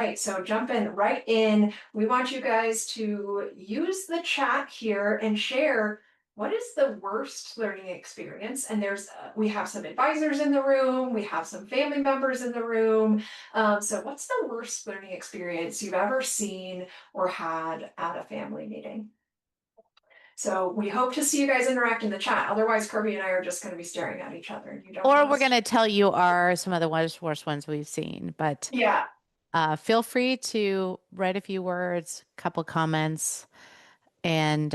right, so jumping right in, we want you guys to use the chat here and share what is the worst learning experience. And we have some advisors in the room, we have some family members in the room. So what's the worst learning experience you've ever seen or had at a family meeting? So we hope to see you guys interact in the chat. Otherwise, Kirby and I are just going to be staring at each other, and you don't Or want we're going us. to tell you are some of the worst ones we've seen. But Yeah. feel free to write a few words, couple comments, and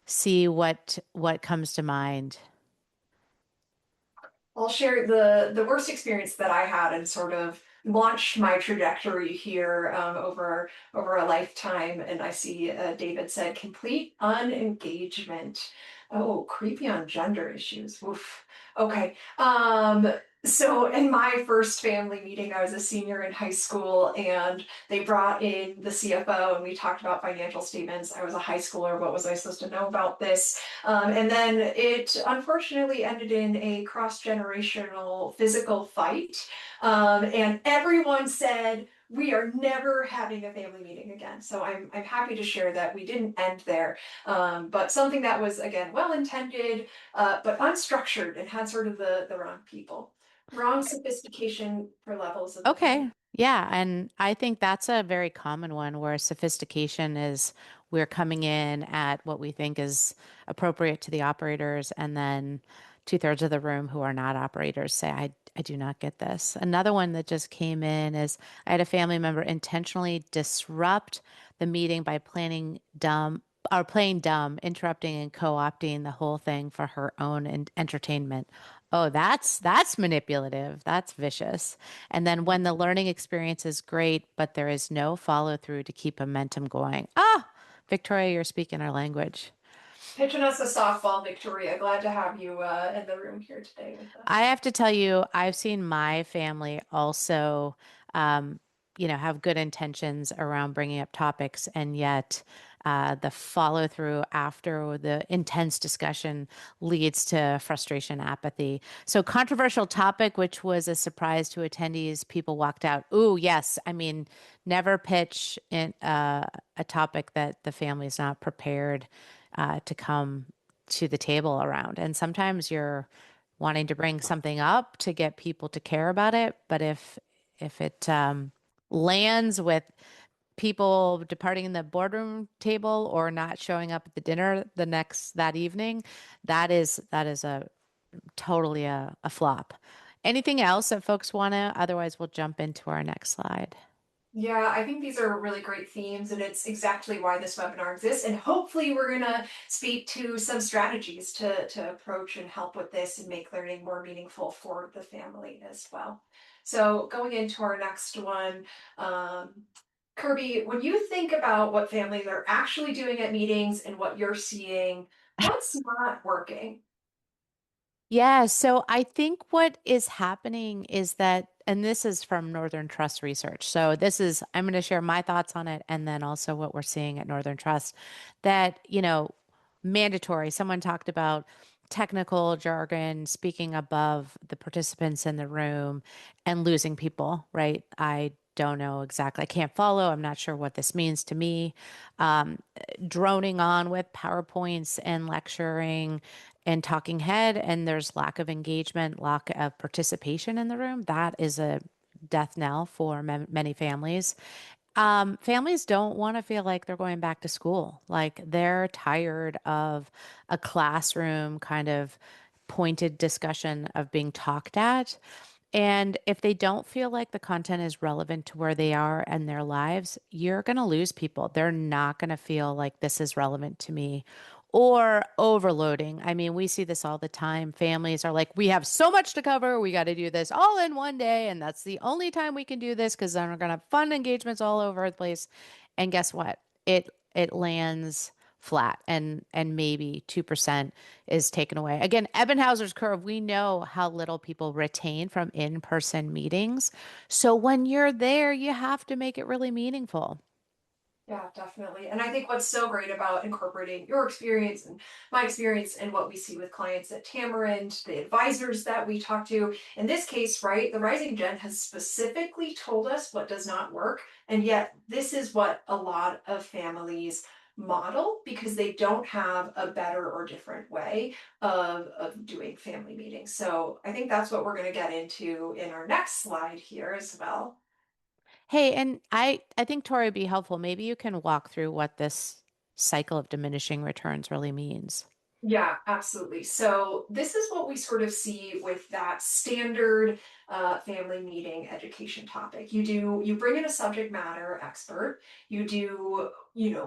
see what comes to mind. I'll share the worst experience that I had and sort of launched my trajectory here over a lifetime. And I see David said complete unengagement. Oh, creepy on gender issues. Oof. Okay. So in my first family meeting, I was a senior in high school, and they brought in the CFO, and we talked about financial statements. I was a high schooler. What was I supposed to know about this? And then it unfortunately ended in a cross-generational physical fight. And everyone said, we are never having a family meeting again. So I'm happy to share that we didn't end there. But something that was, again, well-intended, but unstructured and had sort of the wrong people. Wrong sophistication for levels of the family. Okay. Yeah. And I think that's a very common one where sophistication is we're coming in at what we think is appropriate to the operators, and then two-thirds of the room who are not operators say, I do not get this. Another one that just came in is I had a family member intentionally disrupt the meeting by planning dumb or playing dumb, interrupting and co-opting the whole thing for her own entertainment. Oh, that's manipulative. That's vicious. And then when the learning experience is great, but there is no follow through to keep momentum going. Ah, Victoria, you're speaking our language. Pitching us a softball, Victoria. Glad to have you in the room here today with I us. have to tell you, I've seen my family also, um, have good intentions around bringing up topics, and yet the follow through after the intense discussion leads to frustration, apathy. So, controversial topic, which was a surprise to attendees, people walked out. Ooh, yes. I mean, never pitch in a topic that the family is not prepared to come to the table around. And sometimes you're wanting to bring something up to get people to care about it. But if it lands with people departing in the boardroom table or not showing up at the dinner that evening, that is a totally a flop. Anything else that folks want to? Otherwise, we'll jump into our next slide. Yeah, I think these are really great themes, and it's exactly why this webinar exists. And hopefully, we're going to speak to some strategies to approach and help with this and make learning more meaningful for the family as well. So, going into our next one, Kirby, when you think about what families are actually doing at meetings and what you're seeing, what's not working? Yeah, so I think what is happening is that, and this is from Northern Trust research. So I'm going to share my thoughts on it and then also what we're seeing at Northern Trust that, mandatory. Someone talked about technical jargon speaking above the participants in the room and losing people, right? I don't know exactly. I can't follow. I'm not sure what this means to me. Um, Droning on with PowerPoints and lecturing and talking head, and there's lack of engagement, lack of participation in the room. That is a death knell for many families. Families don't want to feel like they're going back to school. Like they're tired of a classroom kind of pointed discussion of being talked at. And if they don't feel like the content is relevant to where they are and their lives, you're going to lose people. They're not going to feel like this is relevant to me or overloading. I mean, we see this all the time. Families are like, we have so much to cover. We got to do this all in one day. And that's the only time we can do this because then we're going to have fun engagements all over the place. And guess what? It lands flat and maybe 2% is taken away. Again, Ebbinghaus's curve, we know how little people retain from in-person meetings. So when you're there, you have to make it really meaningful. Yeah, definitely. And I think what's so great about incorporating your experience and my experience and what we see with clients at Tamarind, the advisors that we talk to, in this case, right, the Rising Gen has specifically told us what does not work. And yet, this is what a lot of families model because they don't have a better or different way of doing family meetings. So I think that's what we're going to get into in our next slide here as well. Hey, and I think Tori would be helpful. Maybe you can walk through what this cycle of diminishing returns really means. Yeah, absolutely. So this is what we sort of see with that standard family meeting education topic. You bring in a subject matter expert, you do,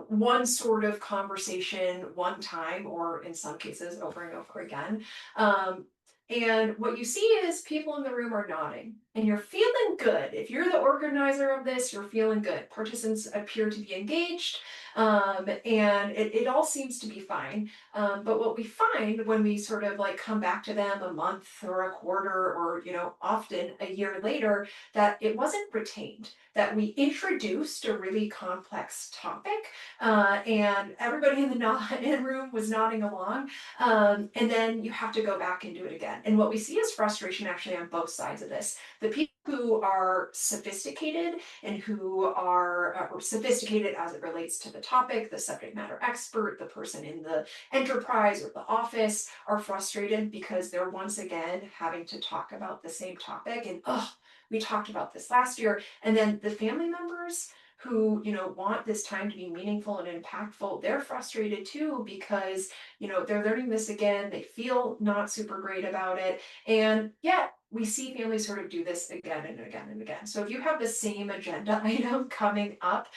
one sort of conversation one time, or in some cases over and over again. Um, and what you see is people in the room are nodding and you're feeling good. If you're the organizer of this, you're feeling good. Participants appear to be engaged, and it all seems to be fine. But what we find when we sort of like come back to them a month or a quarter or, often a year later, that it wasn't retained, that we introduced a really complex topic, and everybody in the in the room was nodding along. And then you have to go back and do it again. And what we see is frustration actually on both sides of this. The people who are sophisticated and who are sophisticated as it relates to the topic, the subject matter expert, the person in the enterprise or the office are frustrated because they're once again having to talk about the same topic. And oh, we talked about this last year. And then the family members who want this time to be meaningful and impactful, they're frustrated too because they're learning this again, they feel not super great about it, and yet we see families sort of do this again and again and again. So if you have the same agenda item coming up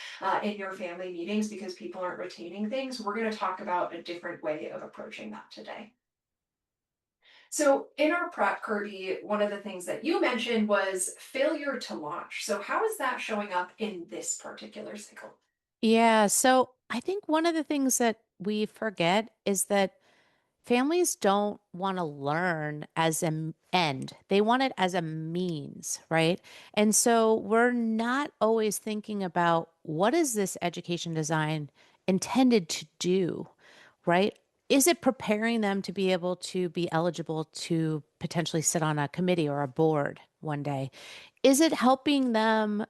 in your family meetings because people aren't retaining things, we're going to talk about a different way of approaching that today. So in our prep, Kirby, one of the things that you mentioned was failure to launch. So how is that showing up in this particular cycle? Yeah, so I think one of the things that we forget is that families don't want to learn as an end. They want it as a means, right? And so we're not always thinking about what is this education design intended to do, right? Is it preparing them to be able to be eligible to potentially sit on a committee or a board one day? Is it helping them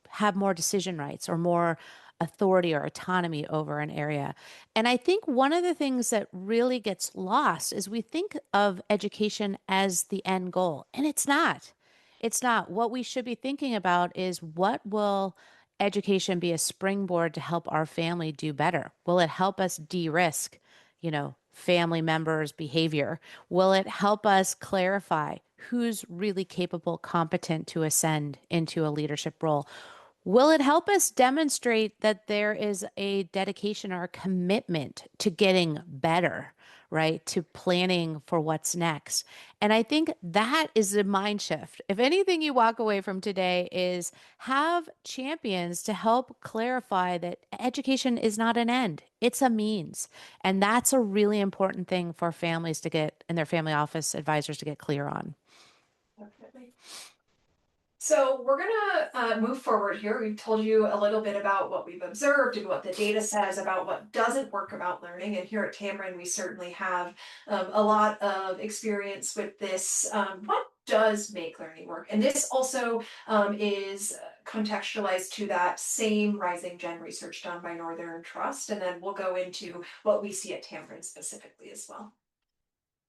have more decision rights or more authority or autonomy over an area? And I think one of the things that really gets lost is we think of education as the end goal, and it's not. It's not. What we should be thinking about is what will education be a springboard to help our family do better? Will it help us de-risk, family members' behavior? Will it help us clarify who's really capable, competent to ascend into a leadership role? Will it help us demonstrate that there is a dedication or a commitment to getting better, right? To planning for what's next. And I think that is the mind shift. If anything you walk away from today is have champions to help clarify that education is not an end, it's a means. And that's a really important thing for families to get and their family office advisors to get clear on. Definitely. So we're going to move forward here. We've told you a little bit about what we've observed and what the data says about what doesn't work about learning. And here at Tamarind, we certainly have a lot of experience with this. What does make learning work? And this also is contextualized to that same Rising Gen research done by Northern Trust. And then we'll go into what we see at Tamarind specifically as well.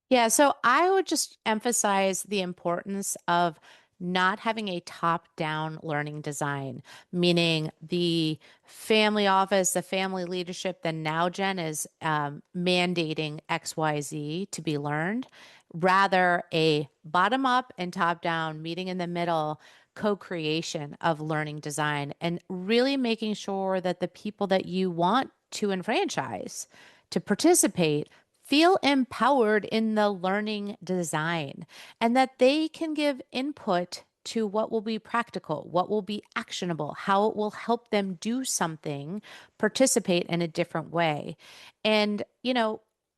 Yeah, so I would just emphasize the importance of not having a top-down learning design, meaning the family office, the family leadership, the now gen is mandating XYZ to be learned, rather a bottom-up and top-down meeting in the middle co-creation of learning design and really making sure that the people that you want to enfranchise to participate feel empowered in the learning design and that they can give input to what will be practical, what will be actionable, how it will help them do something, participate in a different way. And,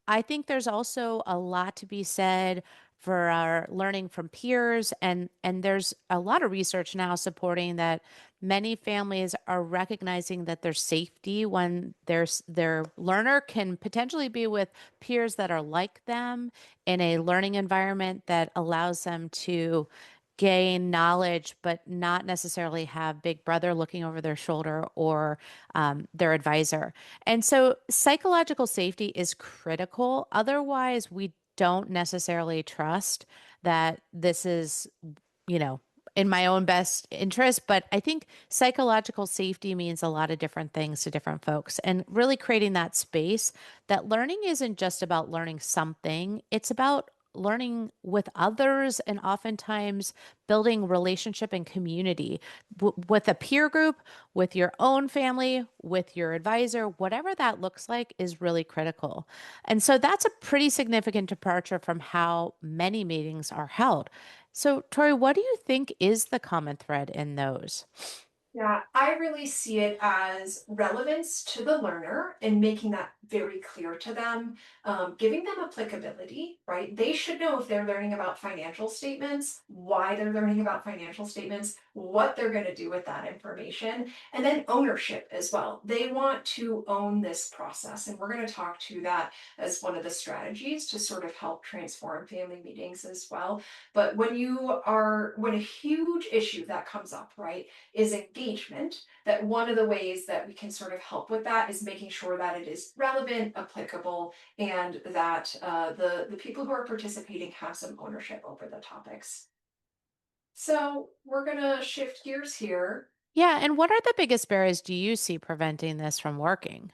I think there's also a lot to be said for our learning from peers. And there's a lot of research now supporting that many families are recognizing that there's safety when their learner can potentially be with peers that are like them in a learning environment that allows them to gain knowledge, but not necessarily have Big Brother looking over their shoulder or their advisor. And so psychological safety is critical. Otherwise, we don't necessarily trust that this is, you know, in my own best interest. But I think psychological safety means a lot of different things to different folks. And really creating that space that learning isn't just about learning something, it's about learning with others and oftentimes building relationship and community with a peer group, with your own family, with your advisor, whatever that looks like is really critical. And so that's a pretty significant departure from how many meetings are held. So, Tori, what do you think is the common thread in those? Yeah, I really see it as relevance to the learner and making that very clear to them, giving them applicability, right? They should know if they're learning about financial statements, why they're learning about financial statements, what they're going to do with that information, and then ownership as well. They want to own this process, and we're going to talk to that as one of the strategies to sort of help transform family meetings as well. But when a huge issue that comes up, right? Is engagement, that one of the ways that we can sort of help with that is making sure that it is relevant, applicable, and that the people who are participating have some ownership over the topics. So we're gonna shift gears here. Yeah, and what are the biggest barriers do you see preventing this from working?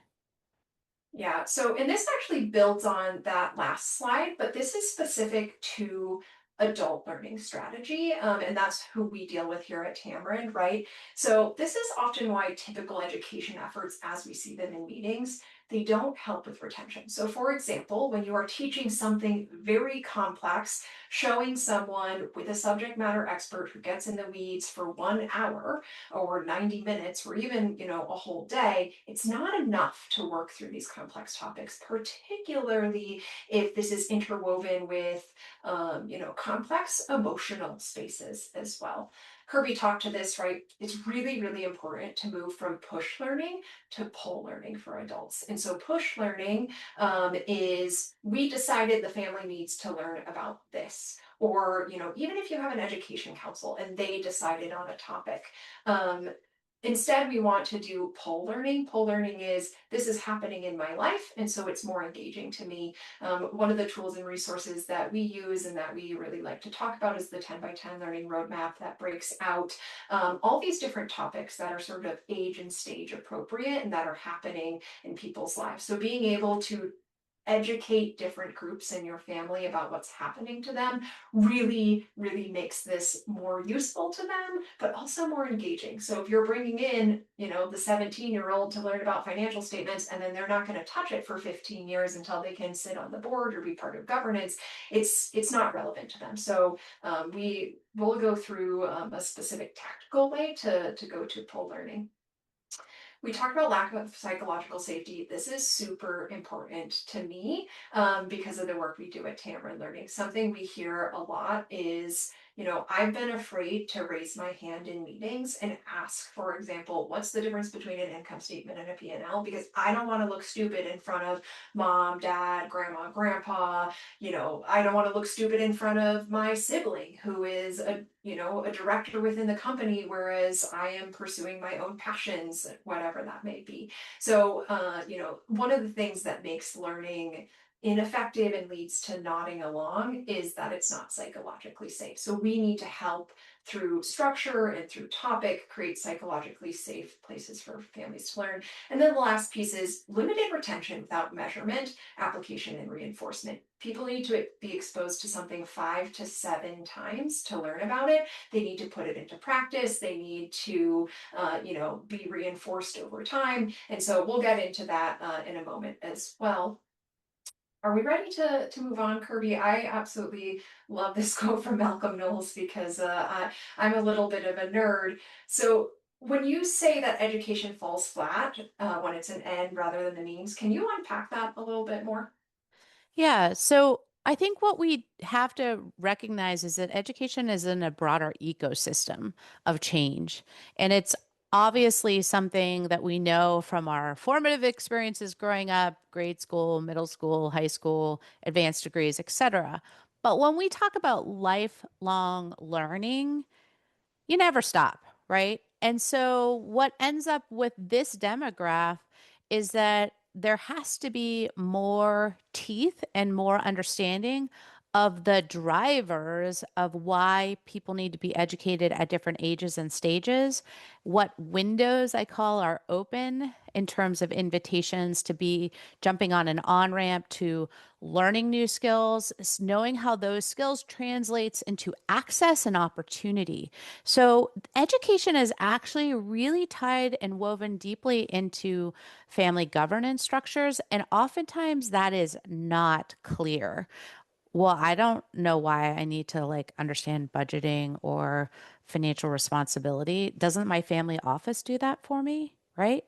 Yeah, so and this actually builds on that last slide, but this is specific to adult learning strategy, and that's who we deal with here at Tamarind, right? So this is often why typical education efforts, as we see them in meetings, they don't help with retention. So for example, when you are teaching something very complex, showing someone with a subject matter expert who gets in the weeds for 1 hour, or 90 minutes or even a whole day, it's not enough to work through these complex topics, particularly if this is interwoven with complex emotional spaces as well. Kirby talked to this, right? It's really, really important to move from push learning to pull learning for adults. And so push learning is we decided the family needs to learn about this. Or, even if you have an education council and they decided on a topic, um, instead, we want to do pole learning. Pole learning is this is happening in my life, and so it's more engaging to me. One of the tools and resources that we use and that we really like to talk about is the 10 by 10 learning roadmap that breaks out all these different topics that are sort of age and stage appropriate and that are happening in people's lives. So being able to educate different groups in your family about what's happening to them really, really makes this more useful to them, but also more engaging. So if you're bringing in, the 17-year-old to learn about financial statements, and then they're not going to touch it for 15 years until they can sit on the board or be part of governance, it's not relevant to them. So we will go through a specific tactical way to go to pole learning. We talked about lack of psychological safety. This is super important to me because of the work we do at Tamarind Learning. Something we hear a lot is, I've been afraid to raise my hand in meetings and ask, for example, what's the difference between an income statement and a P&L? Because I don't want to look stupid in front of mom, dad, grandma, grandpa. I don't want to look stupid in front of my sibling who is a director within the company, whereas I am pursuing my own passions, whatever that may be. So, one of the things that makes learning ineffective and leads to nodding along is that it's not psychologically safe. So we need to help through structure and through topic create psychologically safe places for families to learn. And then the last piece is limited retention without measurement, application, and reinforcement. People need to be exposed to something 5 to 7 times to learn about it. They need to put it into practice. They need to, be reinforced over time. And so we'll get into that in a moment as well. Are we ready to move on, Kirby? I absolutely love this quote from Malcolm Knowles because I'm a little bit of a nerd. So when you say that education falls flat when it's an end rather than the means, can you unpack that a little bit more? Yeah, so I think what we have to recognize is that education is in a broader ecosystem of change. And it's obviously something that we know from our formative experiences growing up, grade school, middle school, high school, advanced degrees, etc. But when we talk about lifelong learning, you never stop, right? And so what ends up with this demograph is that there has to be more teeth and more understanding of the drivers of why people need to be educated at different ages and stages, what windows I call are open in terms of invitations to be jumping on an on-ramp to learning new skills, knowing how those skills translates into access and opportunity. So education is actually really tied and woven deeply into family governance structures, and oftentimes that is not clear. Well, I don't know why I need to like understand budgeting or financial responsibility. Doesn't my family office do that for me? Right?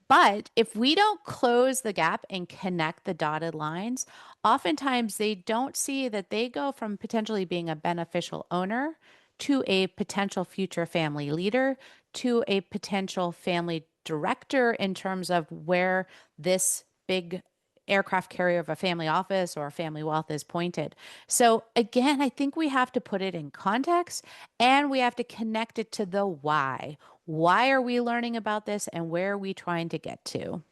But if we don't close the gap and connect the dotted lines, oftentimes they don't see that they go from potentially being a beneficial owner to a potential future family leader to a potential family director in terms of where this big aircraft carrier of a family office or a family wealth is pointed. So again, I think we have to put it in context and we have to connect it to the why. Why are we learning about this and where are we trying to get to?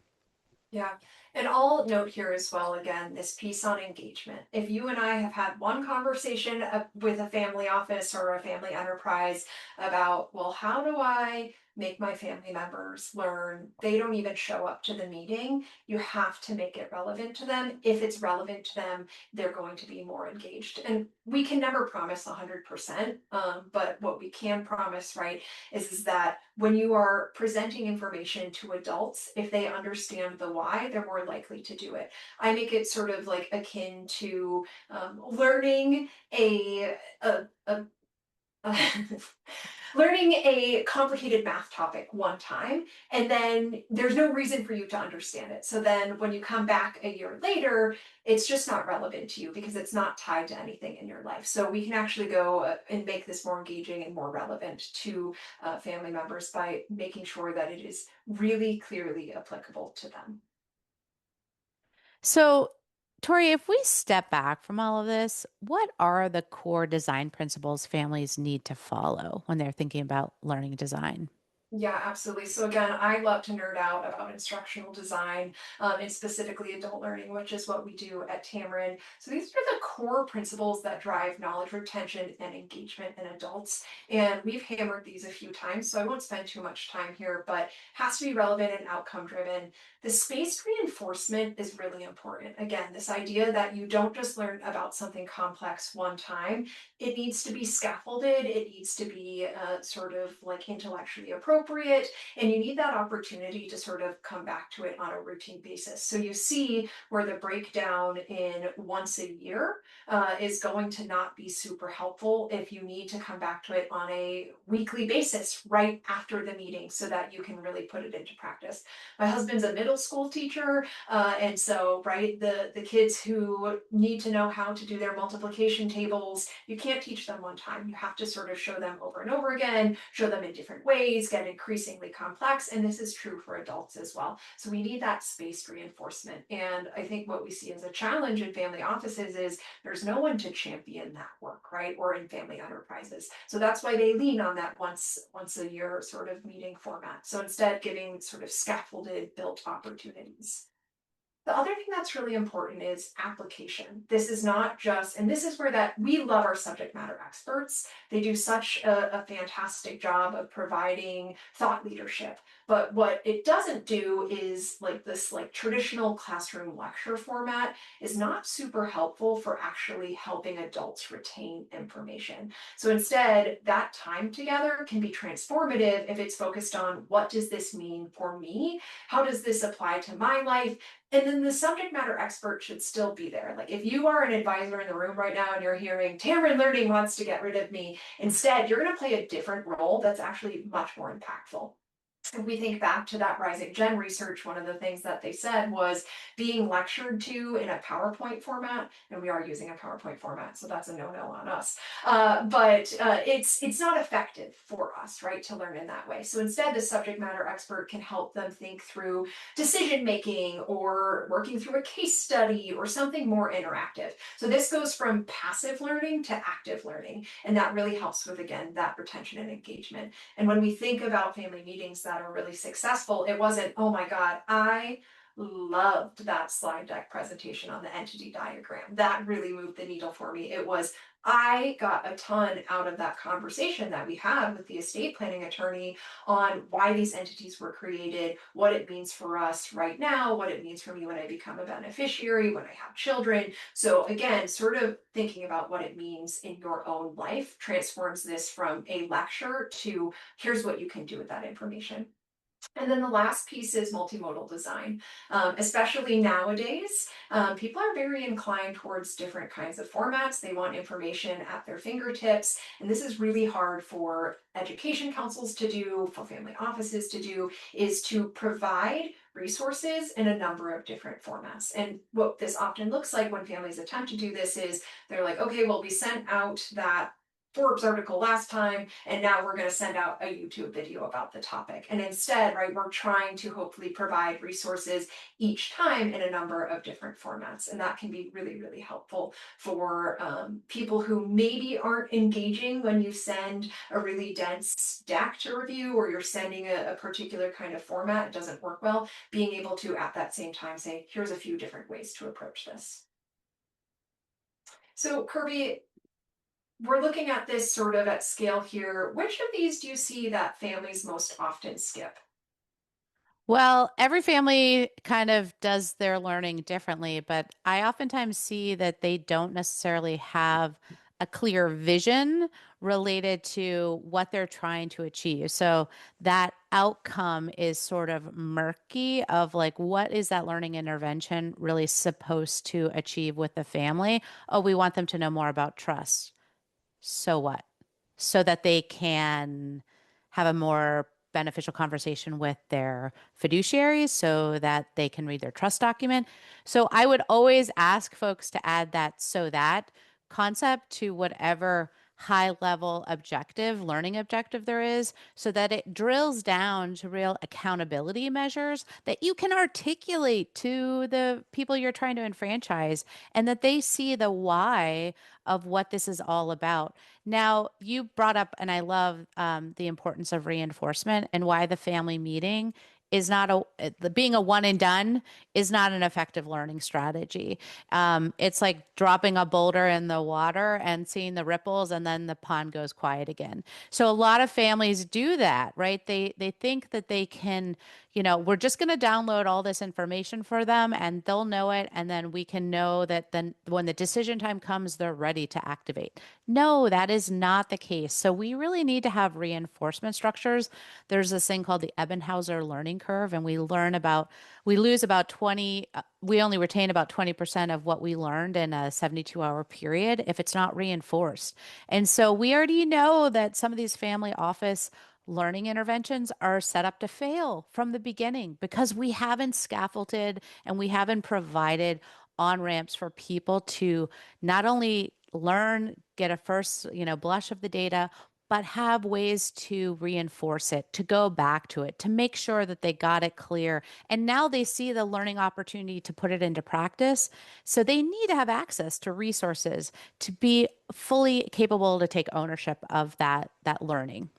Yeah. And I'll note here as well, again, this piece on engagement. If you and I have had one conversation with a family office or a family enterprise about, well, how do I make my family members learn? They don't even show up to the meeting. You have to make it relevant to them. If it's relevant to them, they're going to be more engaged. And we can never promise 100%. But what we can promise, right, is that when you are presenting information to adults, if they understand the why, they're more likely to do it. I make it sort of like akin to learning a learning a complicated math topic one time, and then there's no reason for you to understand it. So then when you come back a year later, it's just not relevant to you because it's not tied to anything in your life. So we can actually go and make this more engaging and more relevant to family members by making sure that it is really clearly applicable to them. So, Tori, if we step back from all of this, what are the core design principles families need to follow when they're thinking about learning design? Yeah, absolutely. So again, I love to nerd out about instructional design, and specifically adult learning, which is what we do at Tamarind. So these are the core principles that drive knowledge retention and engagement in adults. And we've hammered these a few times, so I won't spend too much time here, but has to be relevant and outcome driven. The spaced reinforcement is really important. Again, this idea that you don't just learn about something complex one time, it needs to be scaffolded, it needs to be sort of like intellectually appropriate, and you need that opportunity to sort of come back to it on a routine basis. So you see where the breakdown in once a year is going to not be super helpful if you need to come back to it on a weekly basis right after the meeting so that you can really put it into practice. My husband's a middle school teacher, and so right, the kids who need to know how to do their multiplication tables, you can't teach them one time. You have to sort of show them over and over again, show them in different ways, get increasingly complex. And this is true for adults as well. So we need that spaced reinforcement. And I think what we see as a challenge in family offices is there's no one to champion that work, right? Or in family enterprises. So that's why they lean on that once a year sort of meeting format. So instead giving sort of scaffolded built opportunities. The other thing that's really important is application. This is not just, and this is where that we love our subject matter experts. They do such a fantastic job of providing thought leadership. But what it doesn't do is like this like traditional classroom lecture format is not super helpful for actually helping adults retain information. So instead, that time together can be transformative if it's focused on what does this mean for me? How does this apply to my life? And then the subject matter expert should still be there. Like if you are an advisor in the room right now and you're hearing Tamarind Learning wants to get rid of me, instead you're going to play a different role that's actually much more impactful. If we think back to that Rising Gen research, one of the things that they said was being lectured to in a PowerPoint format, and we are using a PowerPoint format, so that's a no-no on us. But it's not effective for us, right, to learn in that way. So instead, the subject matter expert can help them think through decision making or working through a case study or something more interactive. So this goes from passive learning to active learning, and that really helps with, again, that retention and engagement. And when we think about family meetings that are really successful, it wasn't, oh my God, I loved that slide deck presentation on the entity diagram. That really moved the needle for me. It was, I got a ton out of that conversation that we had with the estate planning attorney on why these entities were created, what it means for us right now, what it means for me when I become a beneficiary, when I have children. So again, sort of thinking about what it means in your own life transforms this from a lecture to here's what you can do with that information. And then the last piece is multimodal design. Especially nowadays, people are very inclined towards different kinds of formats. They want information at their fingertips. And this is really hard for education councils to do, for family offices to do, is to provide resources in a number of different formats. And what this often looks like when families attempt to do this is they're like, okay, well, we sent out that Forbes article last time, and now we're going to send out a YouTube video about the topic. And instead, right, we're trying to hopefully provide resources each time in a number of different formats. And that can be really, really helpful for people who maybe aren't engaging when you send a really dense deck to review, or you're sending a particular kind of format, it doesn't work well, being able to at that same time say, here's a few different ways to approach this. So Kirby, we're looking at this sort of at scale here. Which of these do you see that families most often skip? Well, every family kind of does their learning differently, but I oftentimes see that they don't necessarily have a clear vision related to what they're trying to achieve. So that outcome is sort of murky of like, what is that learning intervention really supposed to achieve with the family? Oh, we want them to know more about trust. So what? So that they can have a more beneficial conversation with their fiduciaries so that they can read their trust document. So I would always ask folks to add that so that concept to whatever high level objective, learning objective there is, so that it drills down to real accountability measures that you can articulate to the people you're trying to enfranchise and that they see the why of what this is all about. Now, you brought up, and I love the importance of reinforcement and why the family meeting is not being a one and done is not an effective learning strategy. It's like dropping a boulder in the water and seeing the ripples, and then the pond goes quiet again. So a lot of families do that, right? They think that they can, we're just going to download all this information for them, and they'll know it, and then we can know that then when the decision time comes, they're ready to activate. No, that is not the case. So we really need to have reinforcement structures. There's this thing called the Ebbinghaus learning curve, and we lose about 20, we only retain about 20% of what we learned in a 72-hour period if it's not reinforced. And so we already know that some of these family office learning interventions are set up to fail from the beginning because we haven't scaffolded and we haven't provided on ramps for people to not only learn, get a first, blush of the data, but have ways to reinforce it, to go back to it, to make sure that they got it clear. And now they see the learning opportunity to put it into practice. So they need to have access to resources to be fully capable to take ownership of that learning.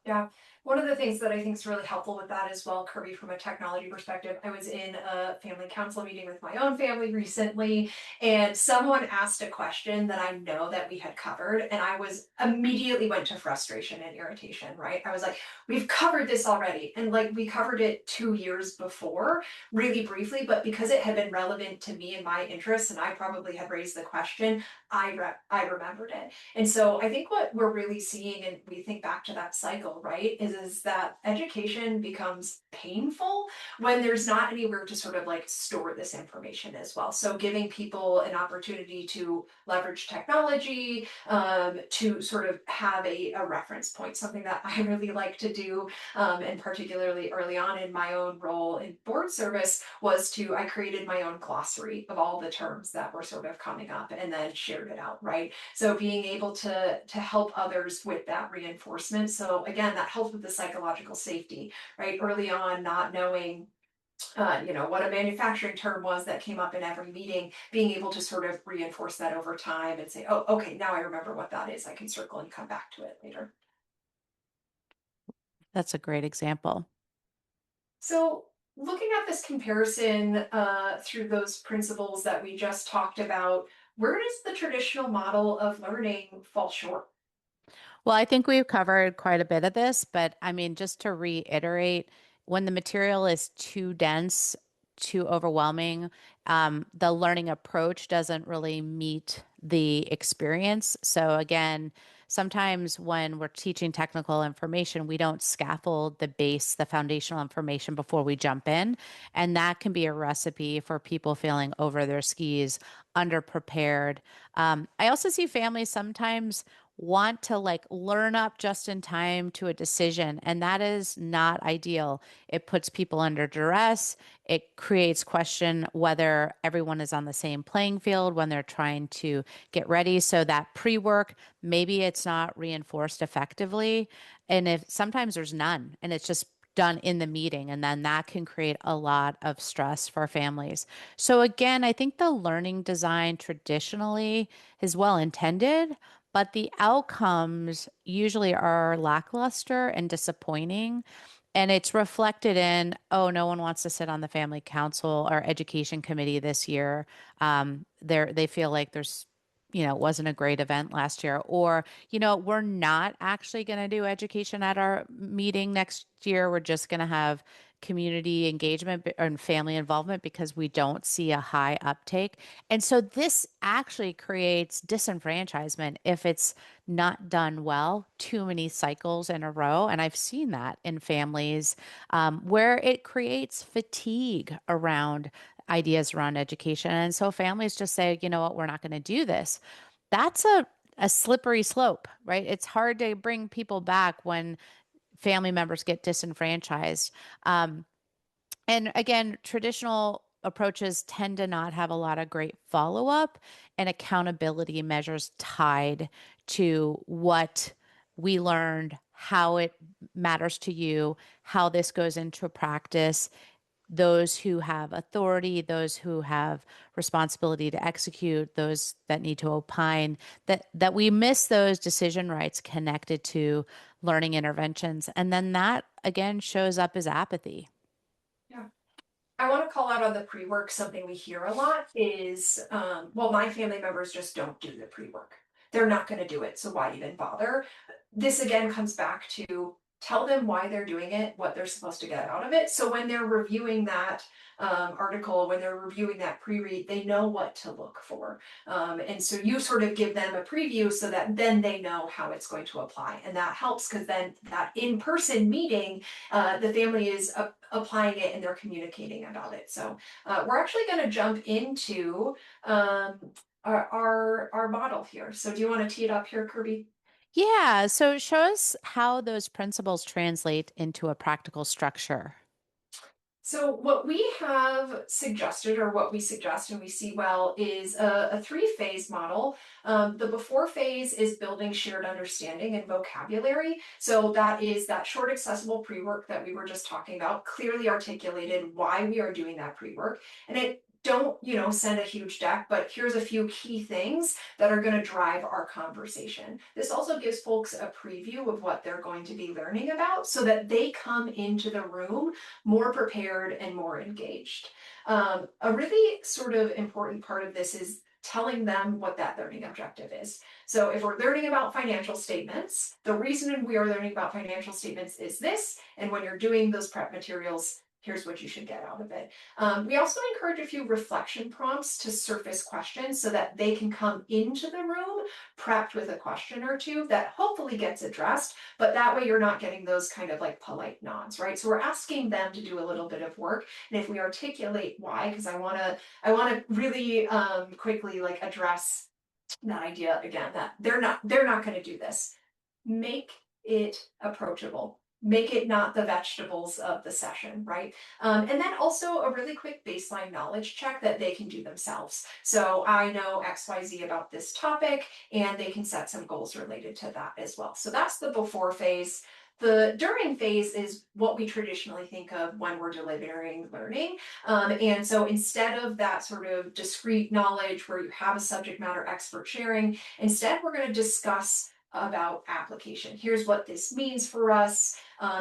Yeah. One of the things that I think is really helpful with that as well, Kirby, from a technology perspective, I was in a family council meeting with my own family recently, and someone asked a question that I know that we had covered, and I was immediately went to frustration and irritation, right? I was like, we've covered this already. And like we covered it 2 years before, really briefly, but because it had been relevant to me and my interests, and I probably had raised the question, I remembered it. And so I think what we're really seeing, and we think back to that cycle, right, is is that education becomes painful when there's not anywhere to sort of like store this information as well. So giving people an opportunity to leverage technology, to sort of have a reference point, something that I really like to do, and particularly early on in my own role in board service, was I created my own glossary of all the terms that were sort of coming up and then shared it out, right? So being able to help others with that reinforcement. So again, that helps with the psychological safety, right? Early on, not knowing what a manufacturing term was that came up in every meeting, being able to sort of reinforce that over time and say, oh, okay, now I remember what that is. I can circle and come back to it later. That's a great example. So looking at this comparison through those principles that we just talked about, where does the traditional model of learning fall short? Well, I think we've covered quite a bit of this, but I mean, just to reiterate, when the material is too dense, too overwhelming, the learning approach doesn't really meet the experience. So, again, sometimes when we're teaching technical information, we don't scaffold the base, the foundational information before we jump in. And that can be a recipe for people feeling over their skis, underprepared. I also see families sometimes want to like learn up just in time to a decision, and that is not ideal. It puts people under duress. It creates question whether everyone is on the same playing field when they're trying to get ready. So that pre-work, maybe it's not reinforced effectively. And if sometimes there's none and it's just done in the meeting, and then that can create a lot of stress for families. So again, I think the learning design traditionally is well intended, but the outcomes usually are lackluster and disappointing. And it's reflected in, oh, no one wants to sit on the family council or education committee this year. They feel like it wasn't a great event last year, or, we're not actually going to do education at our meeting next year. We're just going to have community engagement and family involvement because we don't see a high uptake. And so this actually creates disenfranchisement if it's not done well, too many cycles in a row. And I've seen that in families where it creates fatigue around ideas around education. And so families just say, you know what, we're not going to do this. That's a slippery slope, right? It's hard to bring people back when family members get disenfranchised. Um, and again, traditional approaches tend to not have a lot of great follow up and accountability measures tied to what we learned, how it matters to you, how this goes into practice. Those who have authority, those who have responsibility to execute, those that need to opine, that we miss those decision rights connected to learning interventions. And then that again shows up as apathy. Yeah. I want to call out on the pre-work. Something we hear a lot is, well, my family members just don't do the pre-work. They're not going to do it, so why even bother? This again comes back to tell them why they're doing it, what they're supposed to get out of it. So when they're reviewing that article, when they're reviewing that pre-read, they know what to look for. And so you sort of give them a preview so that then they know how it's going to apply. And that helps because then that in-person meeting, the family is applying it and they're communicating about it. So we're actually going to jump into our model here. So do you want to tee it up here, Kirby? Yeah, so show us how those principles translate into a practical structure. So what we have suggested, or what we suggest and we see well, is a three-phase model. The before phase is building shared understanding and vocabulary. So that is that short, accessible pre-work that we were just talking about, clearly articulated why we are doing that pre-work. And it don't, send a huge deck, but here's a few key things that are going to drive our conversation. This also gives folks a preview of what they're going to be learning about so that they come into the room more prepared and more engaged. A really sort of important part of this is telling them what that learning objective is. So if we're learning about financial statements, the reason we are learning about financial statements is this, and when you're doing those prep materials, here's what you should get out of it. We also encourage a few reflection prompts to surface questions so that they can come into the room prepped with a question or two that hopefully gets addressed, but that way you're not getting those kind of like polite nods, right? So we're asking them to do a little bit of work. And if we articulate why, because I want to really quickly like address that idea again, that they're not going to do this. Make it approachable. Make it not the vegetables of the session, right? And then also a really quick baseline knowledge check that they can do themselves. So I know XYZ about this topic, and they can set some goals related to that as well. So that's the before phase. The during phase is what we traditionally think of when we're delivering learning. And so instead of that sort of discrete knowledge where you have a subject matter expert sharing, instead we're going to discuss about application. Here's what this means for us.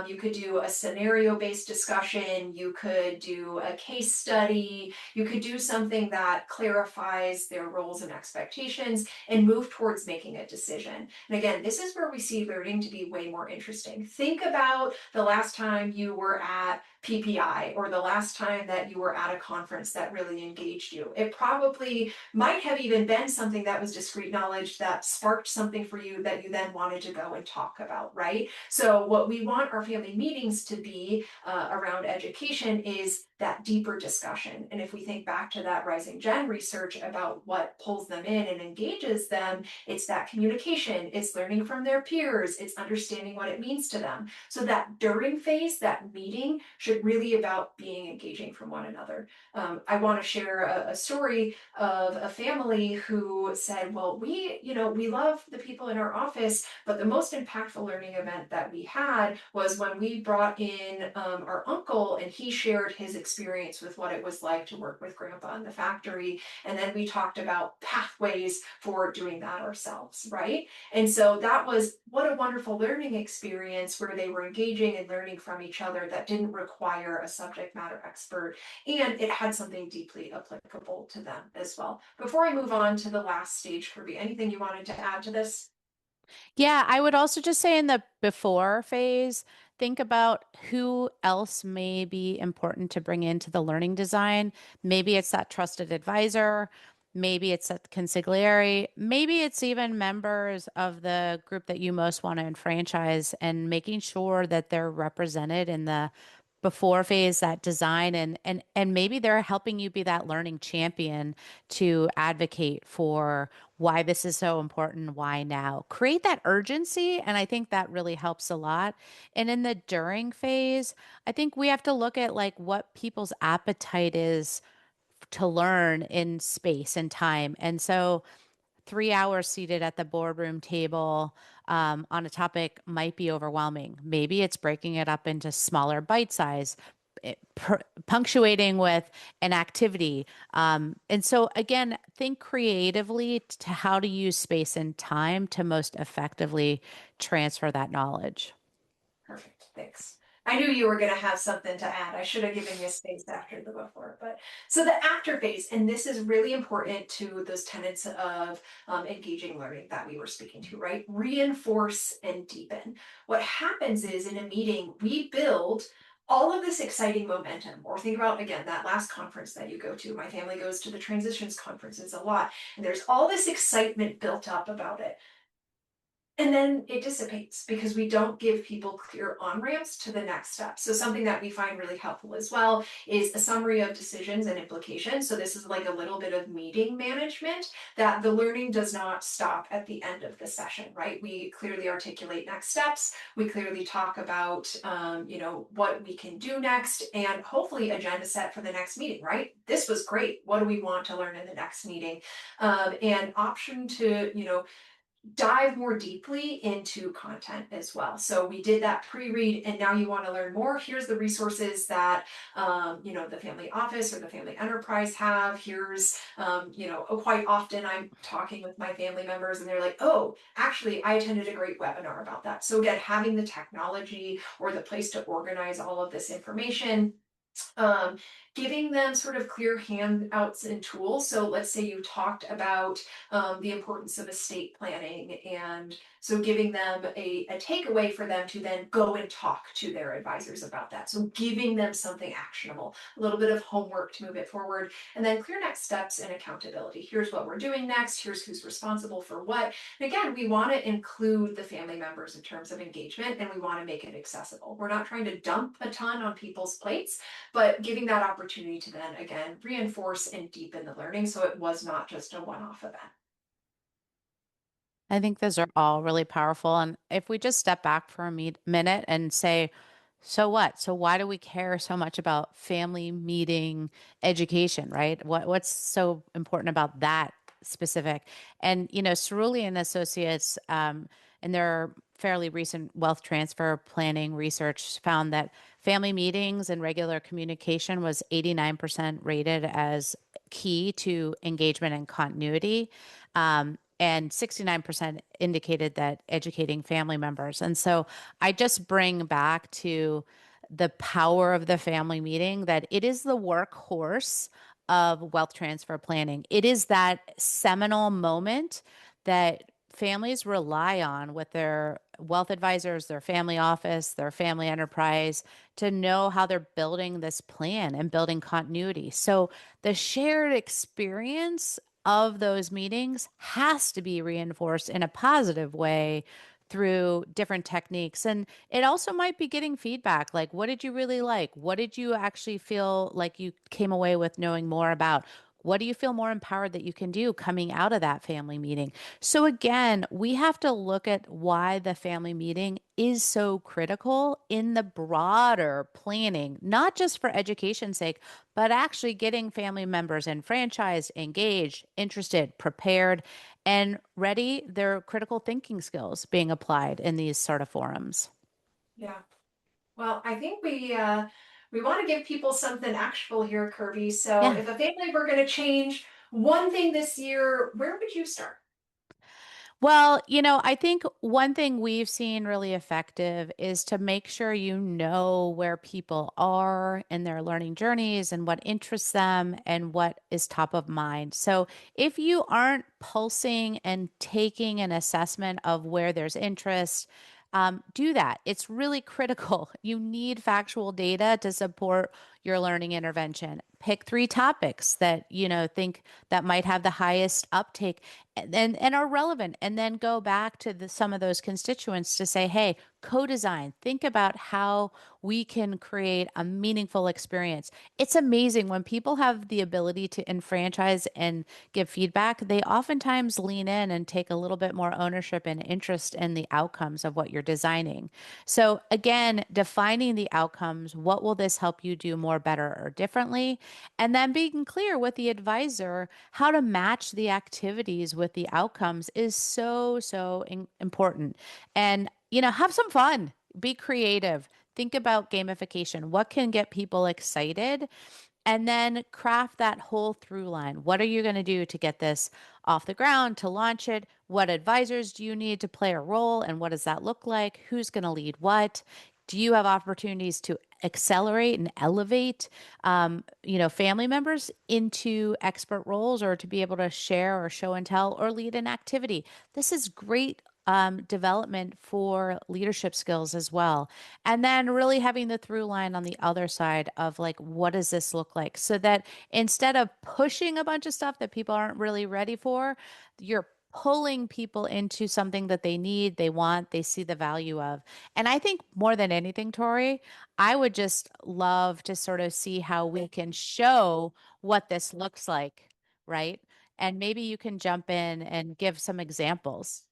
You could do a scenario-based discussion. You could do a case study. You could do something that clarifies their roles and expectations and move towards making a decision. And again, this is where we see learning to be way more interesting. Think about the last time you were at PPI or the last time that you were at a conference that really engaged you. It probably might have even been something that was discrete knowledge that sparked something for you that you then wanted to go and talk about, right? So what we want our family meetings to be around education is that deeper discussion. And if we think back to that Rising Gen research about what pulls them in and engages them, it's that communication, it's learning from their peers, it's understanding what it means to them. So that during phase, that meeting should really about being engaging from one another. I want to share a story of a family who said, well, we love the people in our office, but the most impactful learning event that we had was when we brought in our uncle, and he shared his experience with what it was like to work with grandpa in the factory. And then we talked about pathways for doing that ourselves, right? And so that was what a wonderful learning experience where they were engaging and learning from each other that didn't require a subject matter expert, and it had something deeply applicable to them as well. Before I move on to the last stage, Kirby, anything you wanted to add to this? Yeah, I would also just say in the before phase, think about who else may be important to bring into the learning design. Maybe it's that trusted advisor, maybe it's a consigliere, maybe it's even members of the group that you most want to enfranchise, and making sure that they're represented in the before phase, that design, and maybe they're helping you be that learning champion to advocate for why this is so important, why now. Create that urgency, and I think that really helps a lot. And in the during phase, I think we have to look at like what people's appetite is to learn in space and time. And so 3 hours seated at the boardroom table on a topic might be overwhelming. Maybe it's breaking it up into smaller bite size, punctuating with an activity. And so, again, think creatively to how to use space and time to most effectively transfer that knowledge. Perfect, thanks. I knew you were going to have something to add. I should have given you space after the before, but so the after phase, and this is really important to those tenets of engaging learning that we were speaking to, right? Reinforce and deepen. What happens is in a meeting, we build all of this exciting momentum, or think about again that last conference that you go to. My family goes to the transitions conferences a lot, and there's all this excitement built up about it. And then it dissipates because we don't give people clear on-ramps to the next step. So something that we find really helpful as well is a summary of decisions and implications. So this is like a little bit of meeting management, that the learning does not stop at the end of the session, right? We clearly articulate next steps. We clearly talk about, what we can do next, and hopefully agenda set for the next meeting, right? This was great. What do we want to learn in the next meeting? And option to, dive more deeply into content as well. So we did that pre-read, and now you want to learn more. Here's the resources that the family office or the family enterprise have. Here's quite often I'm talking with my family members and they're like, oh, actually I attended a great webinar about that. So again, having the technology or the place to organize all of this information. giving them sort of clear handouts and tools. So let's say you talked about the importance of estate planning, and so giving them a takeaway for them to then go and talk to their advisors about that. So giving them something actionable, a little bit of homework to move it forward, and then clear next steps and accountability. Here's what we're doing next. Here's who's responsible for what. And again, we want to include the family members in terms of engagement, and we want to make it accessible. We're not trying to dump a ton on people's plates, but giving that opportunity to then again reinforce and deepen the learning so it was not just a one-off event. I think those are all really powerful. And if we just step back for a minute and say, so what? So why do we care so much about family meeting education, right? What's so important about that specific? And Cerulli and Associates, in their fairly recent wealth transfer planning research, found that family meetings and regular communication was 89% rated as key to engagement and continuity. And 69% indicated that educating family members. And so I just bring back to the power of the family meeting that it is the workhorse of wealth transfer planning. It is that seminal moment that families rely on with their wealth advisors, their family office, their family enterprise to know how they're building this plan and building continuity. So the shared experience of those meetings has to be reinforced in a positive way through different techniques. And it also might be getting feedback like, what did you really like? What did you actually feel like you came away with knowing more about? What do you feel more empowered that you can do coming out of that family meeting? So, again, we have to look at why the family meeting is so critical in the broader planning, not just for education's sake, but actually getting family members enfranchised, engaged, interested, prepared, and ready. Their critical thinking skills being applied in these sort of forums. Yeah. Well, I think we want to give people something actionable here, Kirby. So Yeah. if a family were going to change one thing this year, where would you start? Well, I think one thing we've seen really effective is to make sure you know where people are in their learning journeys and what interests them and what is top of mind. So, if you aren't pulsing and taking an assessment of where there's interest, do that. It's really critical. You need factual data to support your learning intervention. Pick three topics that think that might have the highest uptake and are relevant, and then go back to some of those constituents to say, hey, co-design, think about how we can create a meaningful experience. It's amazing when people have the ability to enfranchise and give feedback, they oftentimes lean in and take a little bit more ownership and interest in the outcomes of what you're designing. So again, defining the outcomes, what will this help you do more, better, or differently? And then being clear with the advisor how to match the activities with the outcomes is so important. And, have some fun, be creative, think about gamification. What can get people excited? And then craft that whole through line. What are you going to do to get this off the ground, to launch it? What advisors do you need to play a role? And what does that look like? Who's going to lead what? Do you have opportunities to accelerate and elevate, family members into expert roles or to be able to share or show and tell or lead an activity? This is great development for leadership skills as well. And then really having the through line on the other side of like, what does this look like? So that instead of pushing a bunch of stuff that people aren't really ready for, you're pulling people into something that they need, they want, they see the value of. And I think more than anything, Tori, I would just love to sort of see how we can show what this looks like, right? And maybe you can jump in and give some examples.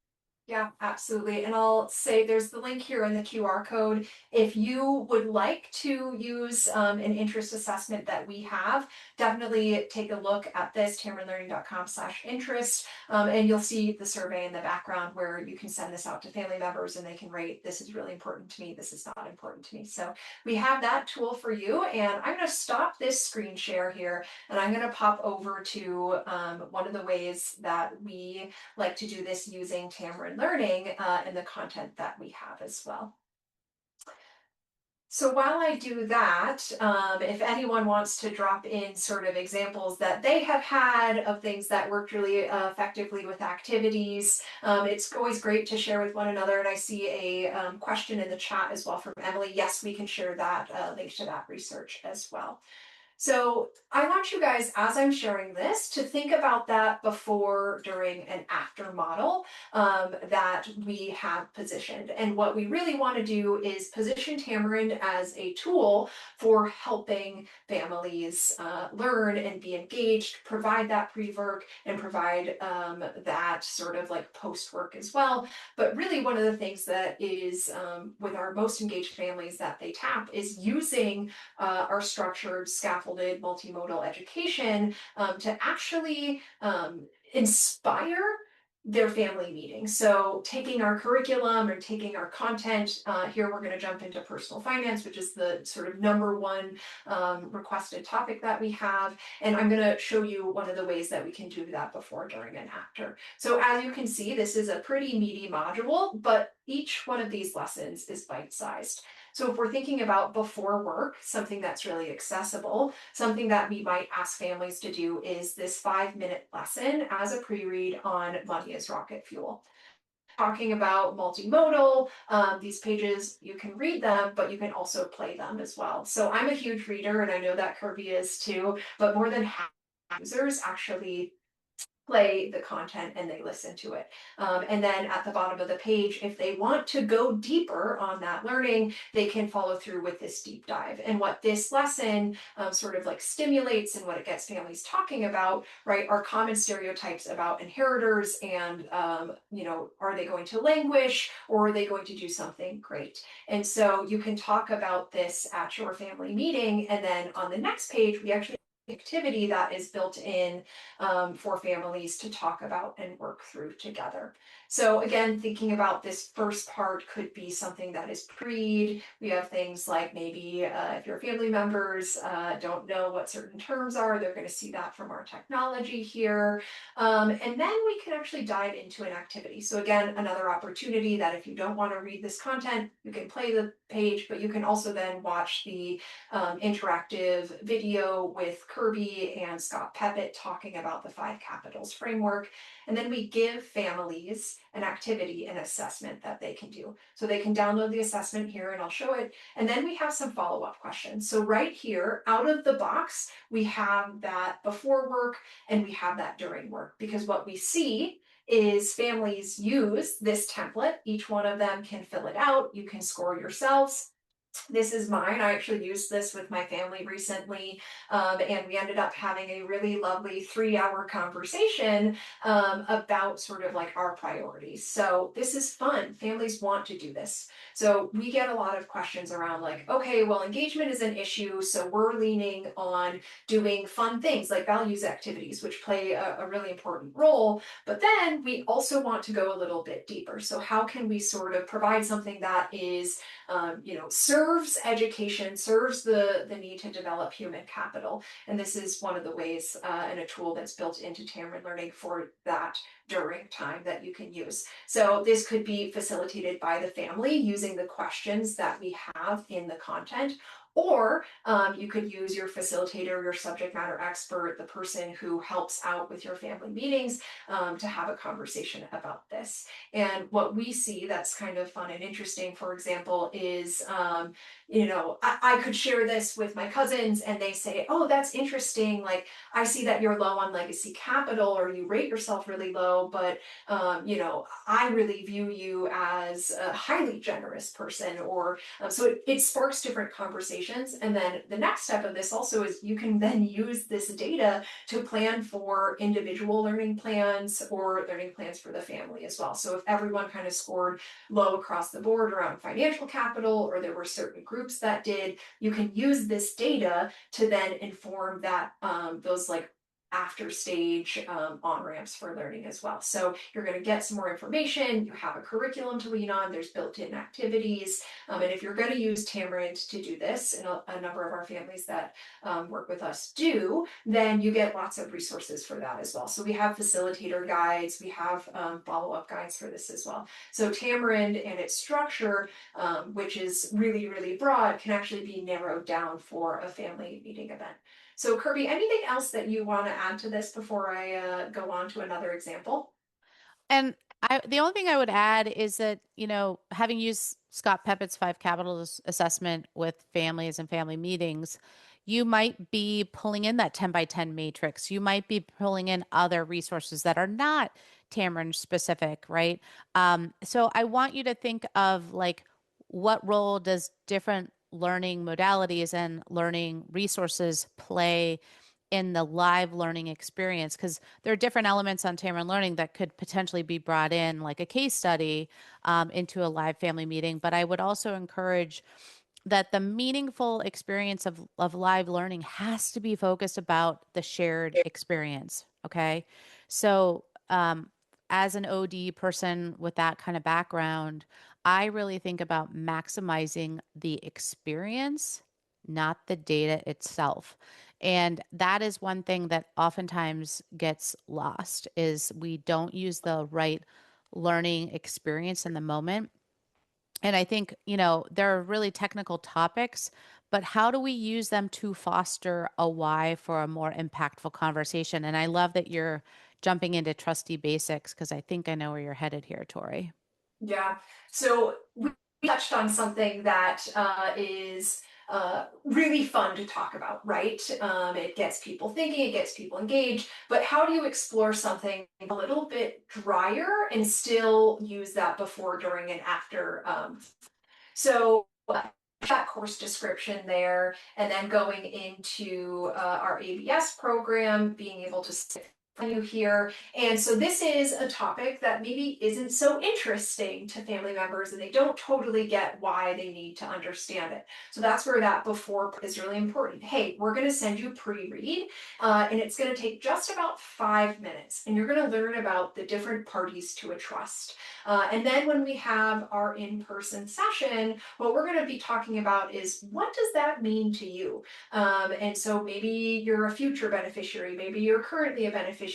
Yeah, absolutely. And I'll say there's the link here in the QR code. If you would like to use an interest assessment that we have, definitely take a look at this, tamarindlearning.com/interest. And you'll see the survey in the background where you can send this out to family members and they can rate, this is really important to me, this is not important to me. So we have that tool for you. And I'm going to stop this screen share here and I'm going to pop over to one of the ways that we like to do this using Tamarind Learning and the content that we have as well. So while I do that, if anyone wants to drop in sort of examples that they have had of things that worked really effectively with activities, it's always great to share with one another. And I see a question in the chat as well from Emily. Yes, we can share that link to that research as well. So I want you guys, as I'm sharing this, to think about that before, during, and after model that we have positioned. And what we really want to do is position Tamarind as a tool for helping families learn and be engaged, provide that pre-work, and provide that sort of like post-work as well. But really one of the things that is with our most engaged families that they tap is using our structured, scaffolded, multimodal education to actually inspire their family meetings. So taking our curriculum or taking our content, here we're going to jump into personal finance, which is the sort of number one requested topic that we have. And I'm going to show you one of the ways that we can do that before, during, and after. So as you can see, this is a pretty meaty module, but each one of these lessons is bite-sized. So if we're thinking about before work, something that's really accessible, something that we might ask families to do is this 5-minute lesson as a pre-read on Money is Rocket Fuel. Talking about multimodal, these pages, you can read them, but you can also play them as well. So I'm a huge reader, and I know that Kirby is too, but more than half users actually play the content and they listen to it. And then at the bottom of the page, if they want to go deeper on that learning, they can follow through with this deep dive. And what this lesson sort of like stimulates and what it gets families talking about, right, are common stereotypes about inheritors and, are they going to languish or are they going to do something great? And so you can talk about this at your family meeting. And then on the next page, we actually activity that is built in for families to talk about and work through together. So again, thinking about this first part could be something that is pre. We have things like maybe if your family members don't know what certain terms are, they're going to see that from our technology here. And then we can actually dive into an activity. So again, another opportunity that if you don't want to read this content, you can play the page, but you can also then watch the interactive video with Kirby and Scott Peppett talking about the 5 capitals framework. And then we give families an activity and assessment that they can do. So they can download the assessment here and I'll show it. And then we have some follow-up questions. So right here, out of the box, we have that before work and we have that during work, because what we see is families use this template. Each one of them can fill it out. You can score yourselves. This is mine. I actually used this with my family recently, and we ended up having a really lovely 3-hour conversation about sort of like our priorities. So this is fun. Families want to do this. So we get a lot of questions around like, okay, well, engagement is an issue, so we're leaning on doing fun things like values activities, which play a really important role. But then we also want to go a little bit deeper. So how can we sort of provide something that is serves education, serves the need to develop human capital. And this is one of the ways and a tool that's built into Tamarind Learning for that during time that you can use. So this could be facilitated by the family using the questions that we have in the content, or you could use your facilitator, your subject matter expert, the person who helps out with your family meetings to have a conversation about this. And what we see that's kind of fun and interesting, for example, is, I could share this with my cousins and they say, oh, that's interesting. Like, I see that you're low on legacy capital or you rate yourself really low, but, I really view you as a highly generous person. Or so it sparks different conversations. And then the next step of this also is you can then use this data to plan for individual learning plans or learning plans for the family as well. So if everyone kind of scored low across the board around financial capital, or there were certain groups that did, you can use this data to then inform that those like after stage on-ramps for learning as well. So you're going to get some more information. You have a curriculum to lean on. There's built-in activities. And if you're going to use Tamarind to do this, and a number of our families that work with us do, then you get lots of resources for that as well. So we have facilitator guides. We have follow-up guides for this as well. So Tamarind and its structure, which is really, really broad, can actually be narrowed down for a family meeting event. So Kirby, anything else that you want to add to this before I go on to another example? And the only thing I would add is that, having used Scott Peppett's five capitals assessment with families and family meetings, you might be pulling in that 10 by 10 matrix. You might be pulling in other resources that are not Tamarind specific, right? So I want you to think of like, what role does different learning modalities and learning resources play in the live learning experience? Because there are different elements on Tamarind Learning that could potentially be brought in, like a case study, into a live family meeting. But I would also encourage that the meaningful experience of live learning has to be focused about the shared experience. Okay. So, as an OD person with that kind of background, I really think about maximizing the experience, not the data itself. And that is one thing that oftentimes gets lost is we don't use the right learning experience in the moment. And I think, there are really technical topics, but how do we use them to foster a why for a more impactful conversation? And I love that you're jumping into trustee basics because I think I know where you're headed here, Tori. Yeah. So we touched on something that is really fun to talk about, right? It gets people thinking, it gets people engaged, but how do you explore something a little bit drier and still use that before, during, and after? So that course description there, and then going into our ABS program, being able to you here. And so this is a topic that maybe isn't so interesting to family members and they don't totally get why they need to understand it. So that's where that before is really important. Hey, we're going to send you pre-read and it's going to take just about 5 minutes and you're going to learn about the different parties to a trust. And then when we have our in-person session, what we're going to be talking about is what does that mean to you? And so maybe you're a future beneficiary, maybe you're currently a beneficiary.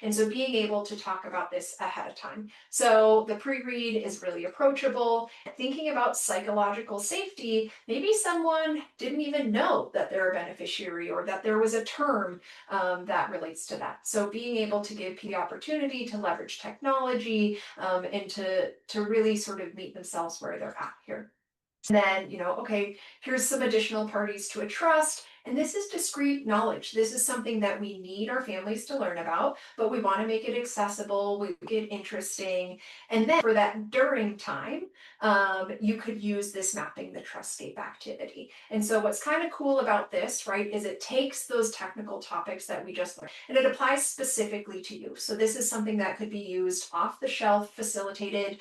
And so being able to talk about this ahead of time. So the pre-read is really approachable. Thinking about psychological safety, maybe someone didn't even know that they're a beneficiary or that there was a term that relates to that. So being able to give people the opportunity to leverage technology and to really sort of meet themselves where they're at here. Then, okay, here's some additional parties to a trust. And this is discrete knowledge. This is something that we need our families to learn about, but we want to make it accessible, we make it interesting. And then for that during time, you could use this mapping the trustscape activity. And so what's kind of cool about this, right, is it takes those technical topics that we just learned and it applies specifically to you. So this is something that could be used off the shelf, facilitated.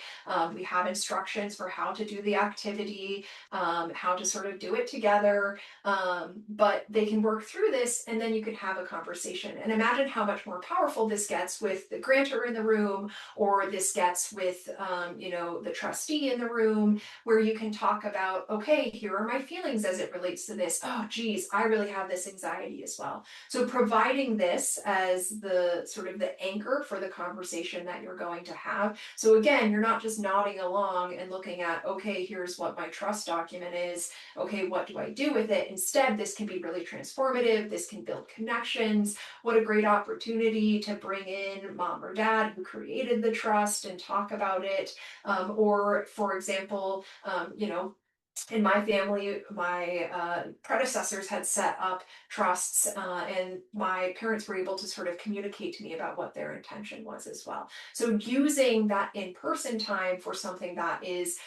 We have instructions for how to do the activity, how to sort of do it together. But they can work through this and then you can have a conversation. And imagine how much more powerful this gets with the grantor in the room, or this gets with, the trustee in the room, where you can talk about, okay, here are my feelings as it relates to this. Oh, geez, I really have this anxiety as well. So providing this as the sort of the anchor for the conversation that you're going to have. So again, you're not just nodding along and looking at, okay, here's what my trust document is. Okay, what do I do with it? Instead, this can be really transformative. This can build connections. What a great opportunity to bring in mom or dad who created the trust and talk about it. Or, for example, in my family, my predecessors had set up trusts, and my parents were able to sort of communicate to me about what their intention was as well. So using that in-person time for something that is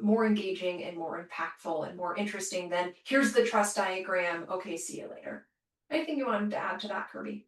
more engaging and more impactful and more interesting than here's the trust diagram. Okay, see you later. Anything you wanted to add to that, Kirby?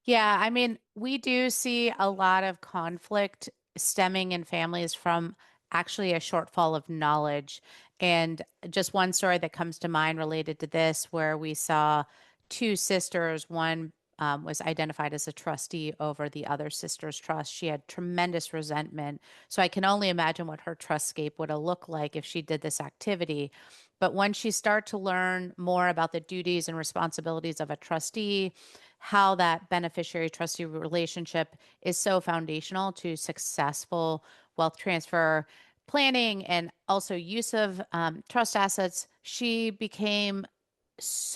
Yeah, I mean, we do see a lot of conflict stemming in families from actually a shortfall of knowledge. And just one story that comes to mind related to this, where we saw two sisters, one was identified as a trustee over the other sister's trust. She had tremendous resentment. So I can only imagine what her trustscape would have looked like if she did this activity. But once she started to learn more about the duties and responsibilities of a trustee, how that beneficiary trustee relationship is so foundational to successful wealth transfer planning and also use of trust assets, she became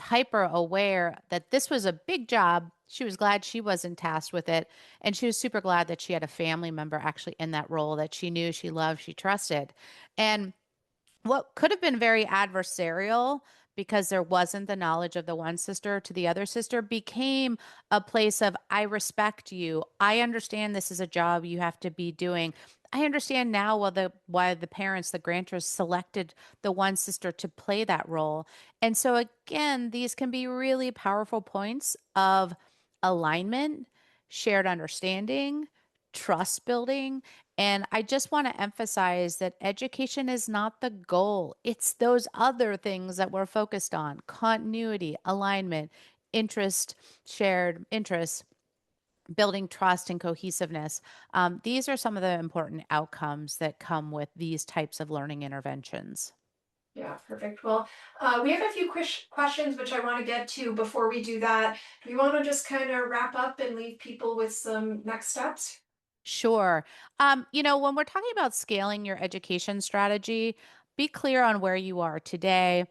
hyper aware that this was a big job. She was glad she wasn't tasked with it. And she was super glad that she had a family member actually in that role that she knew, she loved, she trusted. And what could have been very adversarial because there wasn't the knowledge of the one sister to the other sister became a place of, I respect you. I understand this is a job you have to be doing. I understand now why the parents, the grantors selected the one sister to play that role. And so again, these can be really powerful points of alignment, shared understanding, trust building. And I just want to emphasize that education is not the goal. It's those other things that we're focused on: continuity, alignment, interest, shared interests, building trust and cohesiveness. These are some of the important outcomes that come with these types of learning interventions. Yeah, perfect. Well, we have a few questions which I want to get to. Before we do that, do you want to just kind of wrap up and leave people with some next steps? Sure. When we're talking about scaling your education strategy, be clear on where you are today,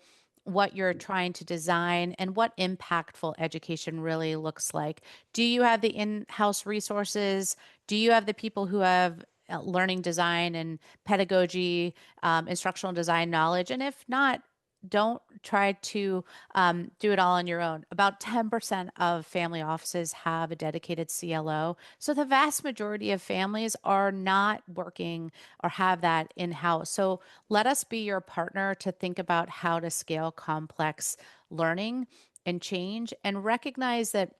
what you're trying to design, and what impactful education really looks like. Do you have the in-house resources? Do you have the people who have learning design and pedagogy, instructional design knowledge? And if not, don't try to do it all on your own. About 10% of family offices have a dedicated CLO. So the vast majority of families are not working or have that in-house. So let us be your partner to think about how to scale complex learning and change, and recognize that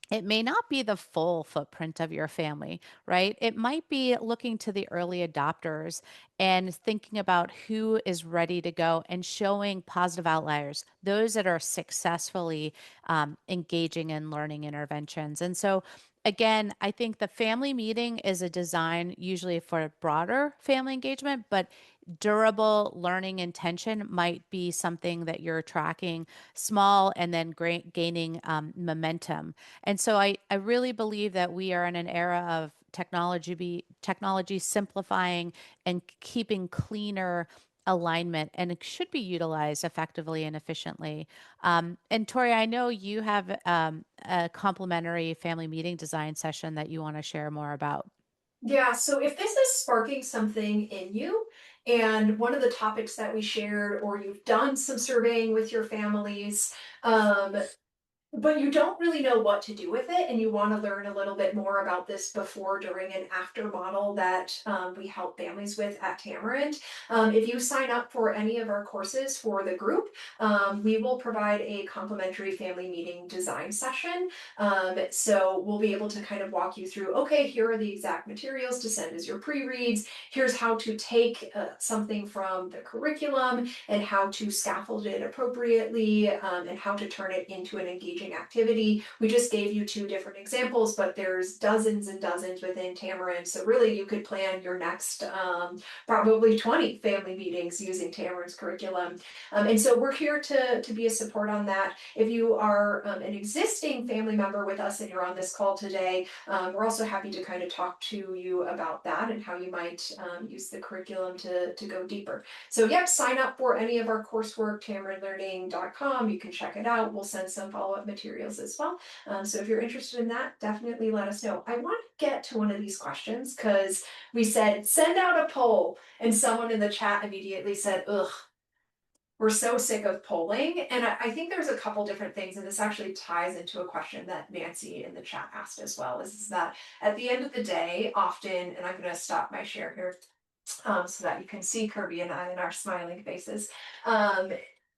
it may not be the full footprint of your family, right? It might be looking to the early adopters and thinking about who is ready to go and showing positive outliers, those that are successfully engaging in learning interventions. And so, again, I think the family meeting is a design usually for broader family engagement, but durable learning intention might be something that you're tracking small and then gaining momentum. And so I really believe that we are in an era of technology simplifying and keeping cleaner alignment, and it should be utilized effectively and efficiently. And Tori, I know you have a complimentary family meeting design session that you want to share more about. Yeah, so if this is sparking something in you, and one of the topics that we shared, or you've done some surveying with your families, but you don't really know what to do with it, and you want to learn a little bit more about this before, during, and after model that we help families with at Tamarind. If you sign up for any of our courses for the group, we will provide a complimentary family meeting design session. So we'll be able to kind of walk you through, okay, here are the exact materials to send as your pre-reads. Here's how to take something from the curriculum and how to scaffold it appropriately, and how to turn it into an engaging activity. We just gave you two different examples, but there's dozens and dozens within Tamarind. So really you could plan your next probably 20 family meetings using Tamarind's curriculum. And so we're here to be a support on that. If you are an existing family member with us and you're on this call today, we're also happy to kind of talk to you about that and how you might use the curriculum to go deeper. So yep, sign up for any of our coursework, tamarindlearning.com. You can check it out. We'll send some follow-up materials as well. So if you're interested in that, definitely let us know. I want to get to one of these questions because we said, send out a poll. And someone in the chat immediately said, ugh, we're so sick of polling. And I think there's a couple different things, and this actually ties into a question that Nancy in the chat asked as well, is that at the end of the day, often, and I'm going to stop my share here so that you can see Kirby and I in our smiling faces,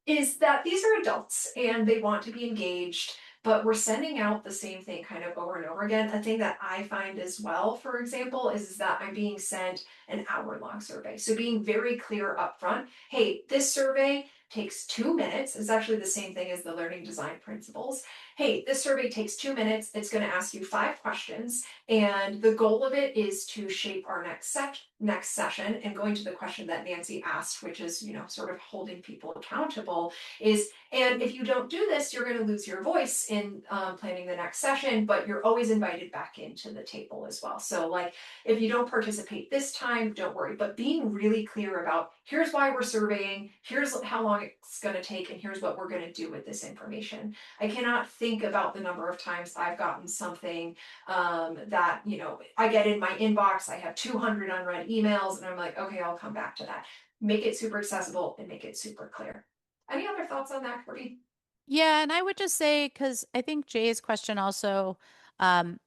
is that these are adults and they want to be engaged, but we're sending out the same thing kind of over and over again. A thing that I find as well, for example, is that I'm being sent an hour-long survey. So being very clear upfront, hey, this survey takes 2 minutes. It's actually the same thing as the learning design principles. Hey, this survey takes 2 minutes. It's going to ask you 5 questions. And the goal of it is to shape our next session. And going to the question that Nancy asked, which is, sort of holding people accountable, is, and if you don't do this, you're going to lose your voice in planning the next session, but you're always invited back into the table as well. So like, if you don't participate this time, don't worry, but being really clear about here's why we're surveying, here's how long it's going to take, and here's what we're going to do with this information. I cannot think about the number of times I've gotten something that, I get in my inbox, I have 200 unread emails, and I'm like, okay, I'll come back to that. Make it super accessible and make it super clear. Any other thoughts on that, Kirby? Yeah, and I would just say, because I think Jay's question also um,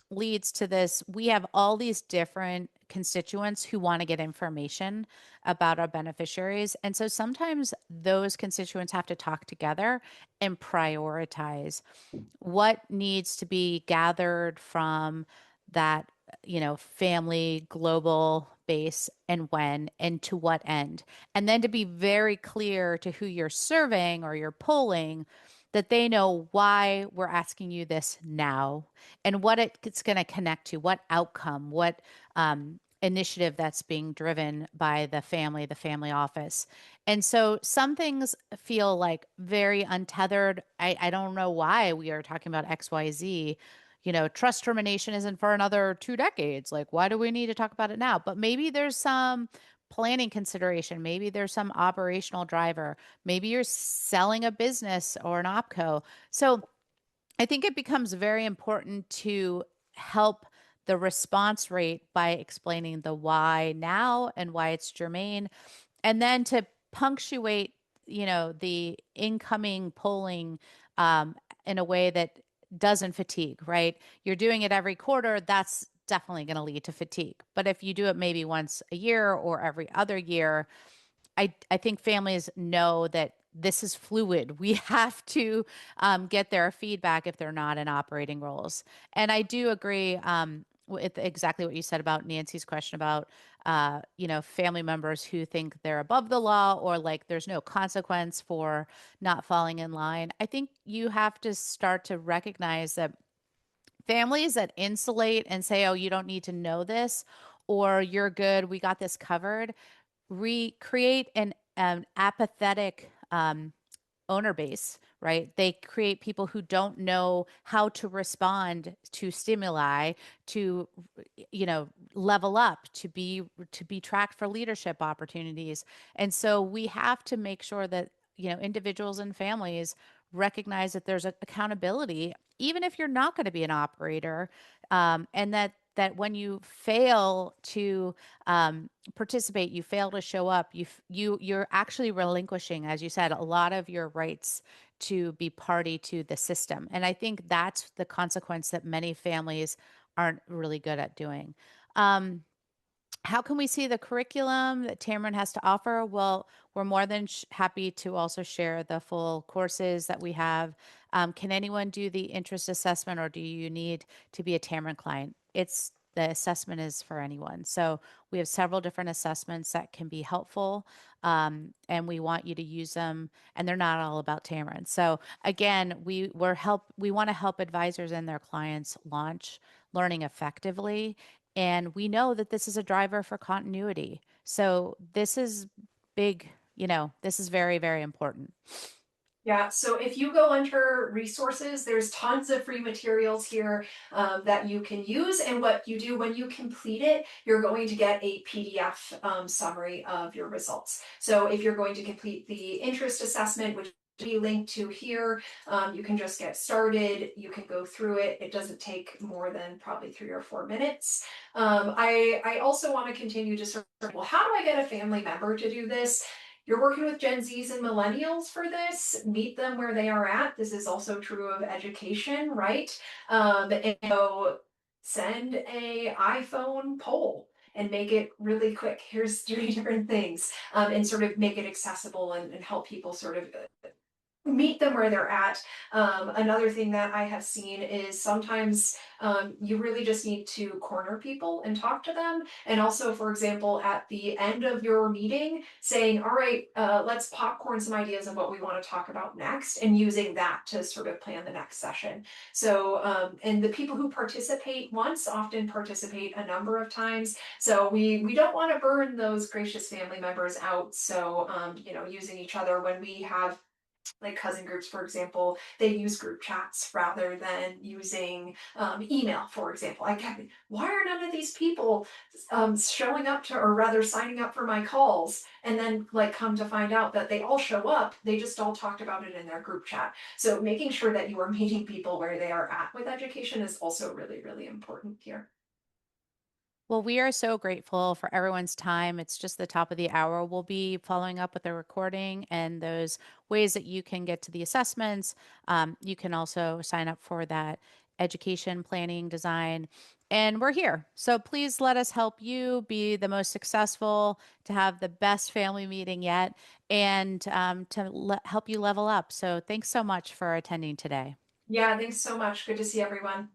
leads to this. We have all these different constituents who want to get information about our beneficiaries. And so sometimes those constituents have to talk together and prioritize what needs to be gathered from that, family global base and when and to what end. And then to be very clear to who you're surveying or you're polling that they know why we're asking you this now and what it's going to connect to, what outcome, what initiative that's being driven by the family office. And so some things feel like very untethered. I don't know why we are talking about XYZ. Trust termination isn't for another 2 decades. Like, why do we need to talk about it now? But maybe there's some planning consideration. Maybe there's some operational driver. Maybe you're selling a business or an opco. So I think it becomes very important to help the response rate by explaining the why now and why it's germane, and then to punctuate, the incoming polling in a way that doesn't fatigue, right? You're doing it every quarter, that's definitely going to lead to fatigue. But if you do it maybe once a year or every other year, I think families know that this is fluid. We have to get their feedback if they're not in operating roles. And I do agree with exactly what you said about Nancy's question about, family members who think they're above the law or like there's no consequence for not falling in line. I think you have to start to recognize that families that insulate and say, oh, you don't need to know this, or you're good, we got this covered, recreate an apathetic owner base, right? They create people who don't know how to respond to stimuli, to level up, to be tracked for leadership opportunities. And so we have to make sure that individuals and families recognize that there's accountability, even if you're not going to be an operator, and that when you fail to participate, you fail to show up, you're actually relinquishing, as you said, a lot of your rights to be party to the system. And I think that's the consequence that many families aren't really good at doing. How can we see the curriculum that Tamarind has to offer? Well, we're more than happy to also share the full courses that we have. Can anyone do the interest assessment, or do you need to be a Tamarind client? The assessment is for anyone. So we have several different assessments that can be helpful, and we want you to use them. And they're not all about Tamarind. So again, we want to help advisors and their clients launch learning effectively, and we know that this is a driver for continuity. So this is big, this is very, very important. Yeah, so if you go under resources, there's tons of free materials here that you can use. And what you do when you complete it, you're going to get a PDF summary of your results. So if you're going to complete the interest assessment, which be linked to here, you can just get started. You can go through it. It doesn't take more than probably 3 or 4 minutes. I also want to continue to sort of, well, how do I get a family member to do this? You're working with Gen Zs and millennials for this. Meet them where they are at. This is also true of education, right? And so send a iPhone poll and make it really quick. Here's 3 different things, and sort of make it accessible and help people sort of meet them where they're at. Another thing that I have seen is sometimes you really just need to corner people and talk to them. And also, for example, at the end of your meeting, saying, all right, let's popcorn some ideas of what we want to talk about next, and using that to sort of plan the next session. So, and the people who participate once often participate a number of times. So we don't want to burn those gracious family members out. So, using each other when we have like cousin groups, for example, they use group chats rather than using email, for example. I kept, why are none of these people showing up to, or rather signing up for my calls? And then like come to find out that they all show up, they just all talked about it in their group chat. So making sure that you are meeting people where they are at with education is also really, really important here. Well, we are so grateful for everyone's time. It's just the top of the hour. We'll be following up with a recording and those ways that you can get to the assessments. You can also sign up for that education planning design. And we're here. So please let us help you be the most successful, to have the best family meeting yet, and to help you level up. So thanks so much for attending today. Yeah, thanks so much. Good to see everyone.